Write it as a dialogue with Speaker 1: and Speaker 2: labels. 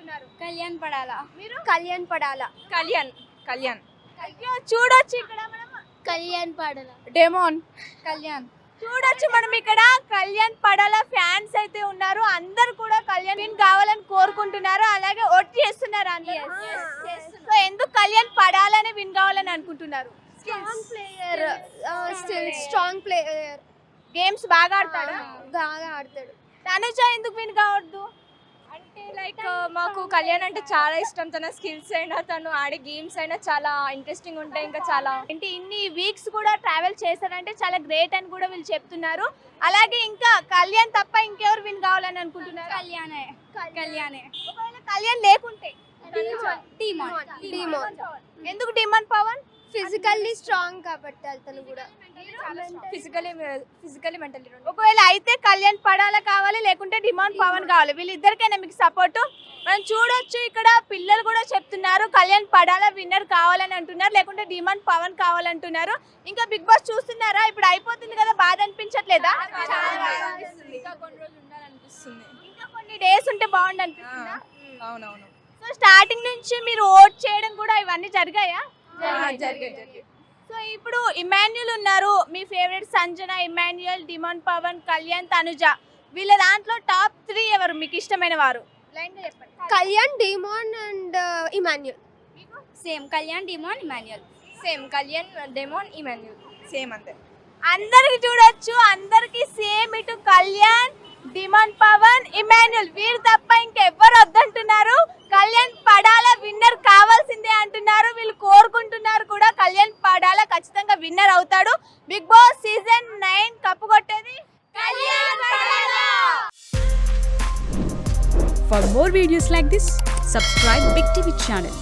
Speaker 1: అనుకుంటున్నారు?
Speaker 2: కళ్యాణ్ పడాలా.
Speaker 1: మీరు?
Speaker 2: కళ్యాణ్ పడాలా.
Speaker 3: కళ్యాణ్
Speaker 1: అయ్యో చూడొచ్చు ఇక్కడ మనం
Speaker 2: కళ్యాణ్ పడాలా.
Speaker 3: డెమోన్
Speaker 2: కళ్యాణ్.
Speaker 1: చూడొచ్చు మనం ఇక్కడ కళ్యాణ్ పడాల ఫ్యాన్స్ అయితే ఉన్నారు. అందరు కూడా కళ్యాణ్ విన్ కావాలని కోరుకుంటున్నారు, అలాగే ఓట్ చేస్తున్నారు అందరూ. సో ఎందుకు కళ్యాణ్ పడాలని విన్ కావాలని అనుకుంటున్నారు?
Speaker 2: Strong player, strong player,
Speaker 1: games బాగా ఆడతాడు.
Speaker 2: బాగా ఆడతాడు.
Speaker 1: తనుజ ఎందుకు విన్ కావద్దు?
Speaker 3: అంటే లైక్ మాకు కళ్యాణ్ అంటే చాలా ఇష్టం. తన స్కిల్స్ అయినా తను ఆడే గేమ్స్ అయినా చాలా ఇంట్రెస్టింగ్ ఉంటాయి. ఇంకా చాలా
Speaker 1: అంటే ఇన్ని వీక్స్ కూడా ట్రావెల్ చేశారంటే చాలా గ్రేట్ అని కూడా వీళ్ళు చెప్తున్నారు. అలాగే ఇంకా కళ్యాణ్ తప్ప ఇంకెవరు విన్ కావాలని అనుకుంటున్నారు?
Speaker 2: కళ్యాణే. కళ్యాణే.
Speaker 1: ఒకవేళ కళ్యాణ్ లేకుంటే
Speaker 2: డిమోన్.
Speaker 1: ఎందుకు డిమాండ్ పవన్?
Speaker 2: ఫిజికల్లీ స్ట్రాంగ్ కాబట్టి అతను కూడా.
Speaker 3: ఫిజికలీ మెంటలీ
Speaker 1: ఒకవేళ అయితే కళ్యాణ్ పడాల కావాలి, లేకుంటే డిమాండ్ పవన్ కావాలి, వీళ్ళిద్దరికైనా మీకు సపోర్ట్? మనం చూడొచ్చు ఇక్కడ పిల్లలు కూడా చెప్తున్నారు కళ్యాణ్ పడాల విన్నర్ కావాలని అంటున్నారు, లేకుంటే డిమాండ్ పవన్ కావాలంటున్నారు. ఇంకా బిగ్ బాస్ చూస్తున్నారా? ఇప్పుడు అయిపోతుంది కదా, బాధ అనిపించట్లేదా?
Speaker 3: ఇంకా కొన్ని రోజులు ఉండాలనిపిస్తుంది.
Speaker 1: ఇంకా కొన్ని డేస్ ఉంటే బాగుండు అనిపిస్తుందా?
Speaker 3: అవునవును
Speaker 1: సో స్టార్టింగ్ నుంచి మీరు ఓట్ చేయడం కూడా ఇవన్నీ జరిగాయా?
Speaker 3: జరిగాయి.
Speaker 1: సో ఇప్పుడు ఇమాన్యుల్ ఉన్నారు, మీ favourite Sanjana, Emmanuel, demand Pavan, Kalyan, Tanuja, వీళ్ళ దాంట్లో టాప్ 3 ఎవరు మీకు ఇష్టమైన వారు? లైన్ గా చెప్పండి.
Speaker 2: Kalyan, Demon and Emmanuel.
Speaker 3: Same Kalyan Demon Emmanuel. Same Kalyan Demon Emmanuel. Same అంతే.
Speaker 1: అందరికి చూడొచ్చు, అందరికి సేమ్. ఇటు కళ్యాణ్, డిమాండ్ పవన్, ఇమాన్యుల్, వీరు తప్ప ఇంకెవ్వరు వద్దంటున్నారు. కళ్యాణ్ పడాల విన్నర్ కావాల్సిందే అంటున్నారు. వీళ్ళు కోరుకుంటున్నారు కూడా కళ్యాణ్ పడాల ఖచ్చితంగా విన్నర్ అవుతాడు. బిగ్ బాస్ సీజన్ 9 కప్పు కొట్టేది Kalyan Padala.
Speaker 4: For more videos like this, subscribe Big TV channel.